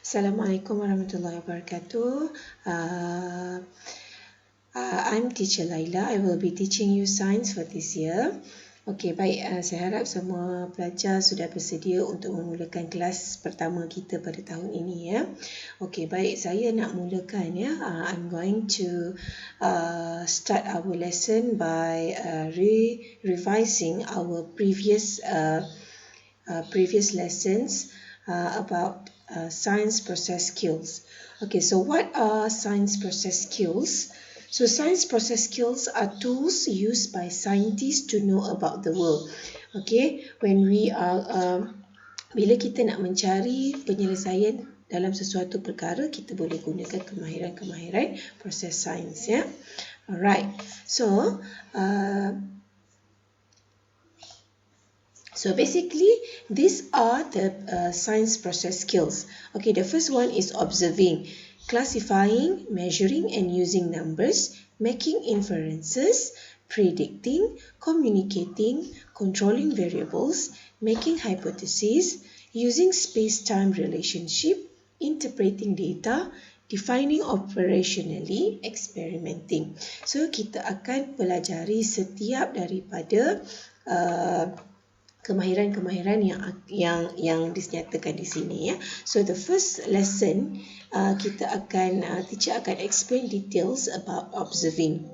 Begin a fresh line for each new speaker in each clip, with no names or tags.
Assalamualaikum warahmatullahi wabarakatuh. I'm Teacher Laila. I will be teaching you science for this year. Okey, baik. Saya harap semua pelajar sudah bersedia untuk memulakan kelas pertama kita pada tahun ini ya. Okey, baik. Saya nak mulakan ya. I'm going to start our lesson by revising our previous lessons about science process skills. Okay, so what are science process skills? So science process skills are tools used by scientists to know about the world. Okay, when we are bila kita nak mencari penyelesaian dalam sesuatu perkara, kita boleh gunakan kemahiran-kemahiran proses sains ya. Alright, so basically, these are the science process skills. Okay, the first one is observing, classifying, measuring and using numbers, making inferences, predicting, communicating, controlling variables, making hypotheses, using space-time relationship, interpreting data, defining operationally, experimenting. So, kita akan pelajari setiap daripada kemahiran-kemahiran yang dinyatakan di sini ya. So the first lesson teacher akan explain details about observing.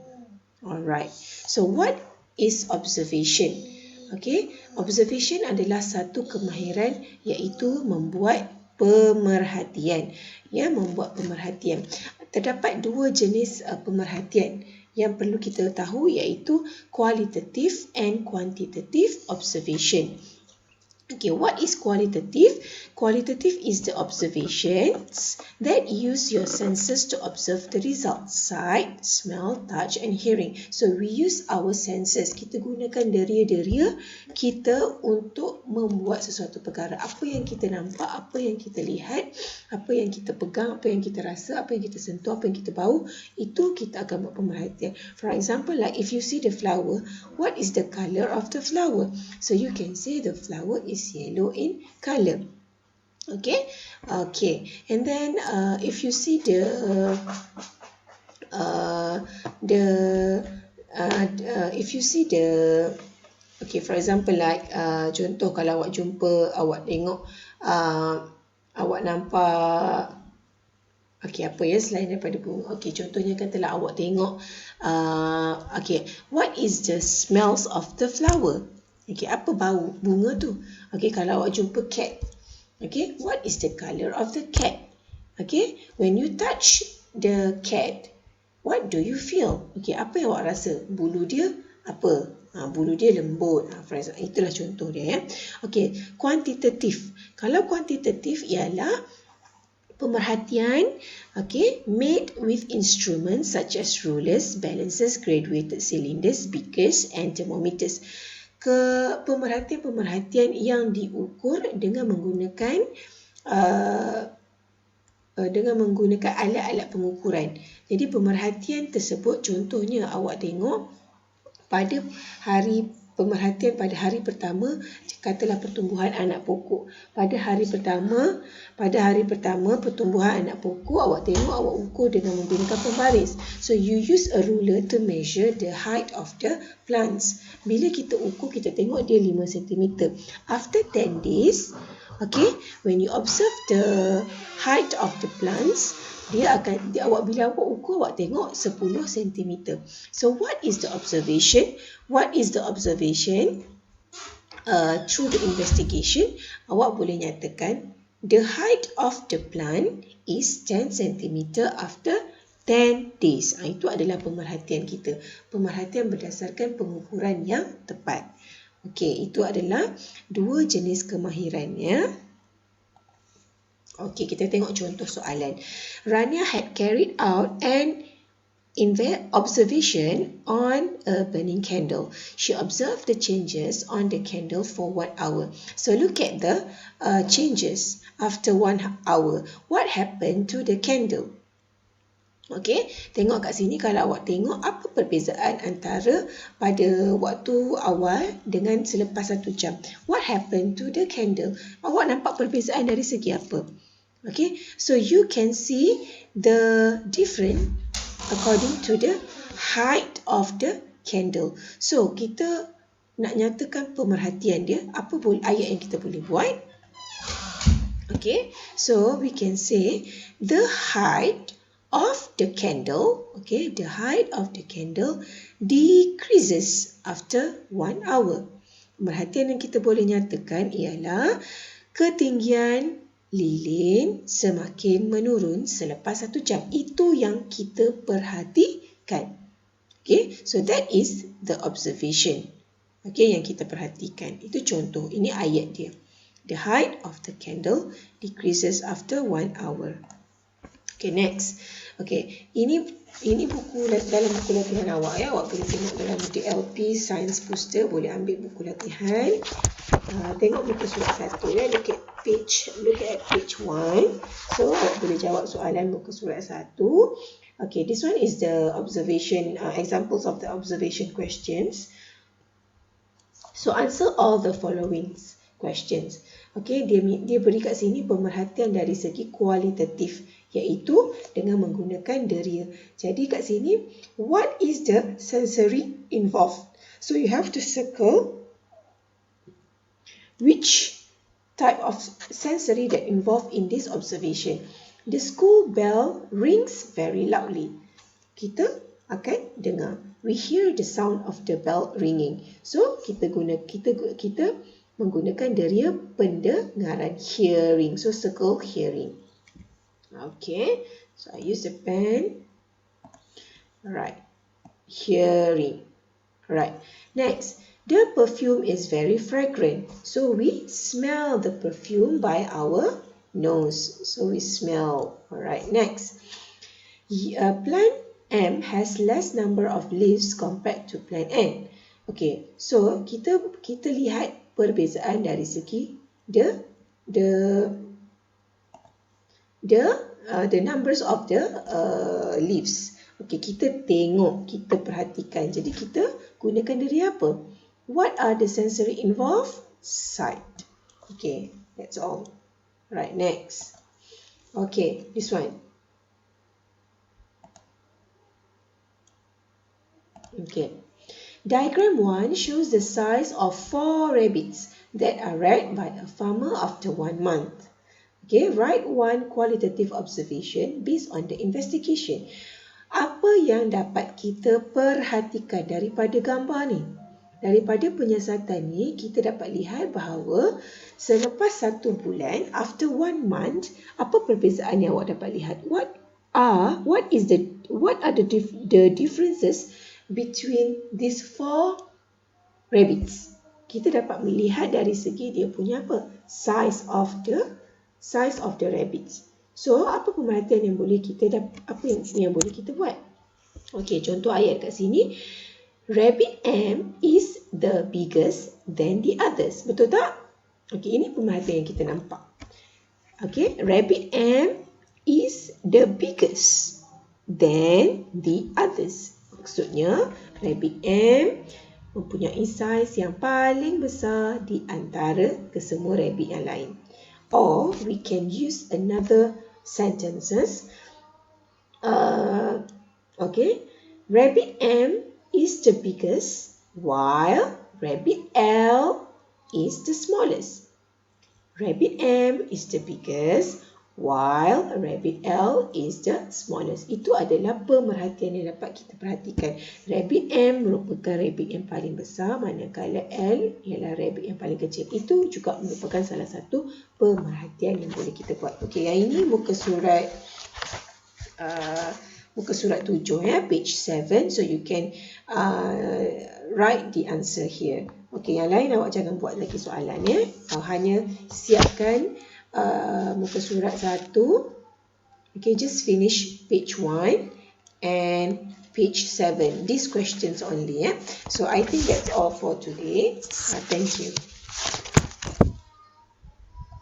Alright. So what is observation? Okay, observation adalah satu kemahiran iaitu membuat pemerhatian. Ya, membuat pemerhatian. Terdapat dua jenis pemerhatian yang perlu kita tahu iaitu qualitative and quantitative observation. Okay, what is qualitative? Qualitative is the observations that use your senses to observe the results. Sight, smell, touch and hearing. So we use our senses. Kita gunakan deria-deria kita untuk membuat sesuatu perkara. Apa yang kita nampak, apa yang kita lihat, apa yang kita pegang, apa yang kita rasa, apa yang kita sentuh, apa yang kita bau, itu kita akan buat pemerhatian. For example, like if you see the flower, what is the color of the flower? So you can say the flower is yellow in color. Okay, and then if you see okay, for example like contoh kalau awak tengok awak nampak apa ya selain daripada bunga. Okay, contohnya katalah awak tengok what is the smells of the flower? Okay, apa bau bunga tu? Okay, kalau awak jumpa cat, okay, what is the color of the cat? Okay, when you touch the cat, what do you feel? Okay, apa yang awak rasa? Bulu dia apa? Bulu dia lembut. For example, itulah contoh dia ya. Okay, quantitative. Kalau quantitative ialah pemerhatian, okay, made with instruments such as rulers, balances, graduated cylinders, beakers and thermometers. Pemerhatian yang diukur dengan menggunakan alat-alat pengukuran. Jadi pemerhatian tersebut contohnya awak tengok pada hari pertama, katalah pertumbuhan anak pokok. Pada hari pertama pertumbuhan anak pokok, awak tengok awak ukur dengan menggunakan pembaris. So you use a ruler to measure the height of the plants. Bila kita ukur, kita tengok dia 5 cm. After 10 days, okay, when you observe the height of the plants, bila awak ukur, awak tengok 10 cm. So what is the observation? Through the investigation, awak boleh nyatakan the height of the plant is 10 cm after 10 days. Itu adalah pemerhatian kita. Pemerhatian berdasarkan pengukuran yang tepat. Okey, itu adalah dua jenis kemahiran ya. Okey, kita tengok contoh soalan. Rania had carried out an observation on a burning candle. She observed the changes on the candle for 1 hour. So look at the changes after 1 hour. What happened to the candle? Okay, tengok kat sini kalau awak tengok apa perbezaan antara pada waktu awal dengan selepas 1 jam. What happened to the candle? Awak nampak perbezaan dari segi apa? Okay, so you can see the difference according to the height of the candle. So kita nak nyatakan pemerhatian dia, apa ayat yang kita boleh buat? Okay, so we can say the height of the candle, okay, the height of the candle decreases after 1 hour. Pemerhatian yang kita boleh nyatakan ialah ketinggian lilin semakin menurun selepas 1 jam. Itu yang kita perhatikan. Okay, so that is the observation. Okay, yang kita perhatikan. Itu contoh. Ini ayat dia. The height of the candle decreases after 1 hour. Okay, next. Okay, ini buku dalam buku latihan awak ya. Awak boleh tengok dalam DLP Science Poster. Boleh ambil buku latihan. Tengok muka surat 1 ya. Look at page 1. So, awak boleh jawab soalan muka surat 1. Okay, this one is the observation, examples of the observation questions. So, answer all the following questions. Okay, dia beri kat sini pemerhatian dari segi kualitatif, iaitu dengan menggunakan deria. Jadi kat sini, what is the sensory involved? So, you have to circle which type of sensory that involved in this observation. The school bell rings very loudly. Kita akan dengar. We hear the sound of the bell ringing. So, kita menggunakan deria pendengaran, hearing. So, circle hearing. Okay. So, I use the pen. Alright. Hearing. Alright. Next. The perfume is very fragrant. So, we smell the perfume by our nose. So, we smell. Alright. Next. Plant M has less number of leaves compared to plant N. Okay, so kita lihat perbezaan dari segi the numbers of the leaves. Okay, kita tengok, kita perhatikan. Jadi kita gunakan dari apa? What are the sensory involved? Sight. Okay, that's all. Right, next. Okay, this one. Okay. Diagram 1 shows the size of 4 rabbits that are reared by a farmer after 1 month. Okay, write one qualitative observation based on the investigation. Apa yang dapat kita perhatikan daripada gambar ni? Daripada penyiasatan ni, kita dapat lihat bahawa selepas 1 bulan, after 1 month, apa perbezaan yang awak dapat lihat? What are the differences between these 4 rabbits? Kita dapat melihat dari segi dia punya apa? Size of the rabbits. So, apa pemerhatian yang boleh kita yang boleh kita buat? Okey, contoh ayat kat sini. Rabbit M is the biggest than the others. Betul tak? Okey, ini pemerhatian yang kita nampak. Okey, Rabbit M is the biggest than the others. Maksudnya, Rabbit M mempunyai saiz yang paling besar di antara kesemua rabbit yang lain. Or, we can use another sentences. Okay, Rabbit M is the biggest, while Rabbit L is the smallest. Rabbit M is the biggest, while Rabbit L is the smallest. Itu adalah pemerhatian yang dapat kita perhatikan. Rabbit M merupakan rabbit yang paling besar, manakala L ialah rabbit yang paling kecil. Itu juga merupakan salah satu pemerhatian yang boleh kita buat. Okey, yang ini muka surat 7 ya, page 7. So you can write the answer here. Okey, yang lain awak jangan buat lagi soalan ya. Hanya siapkan muka surat 1. Okay, just finish page 1 and page 7. These questions only. So I think that's all for today. Thank you.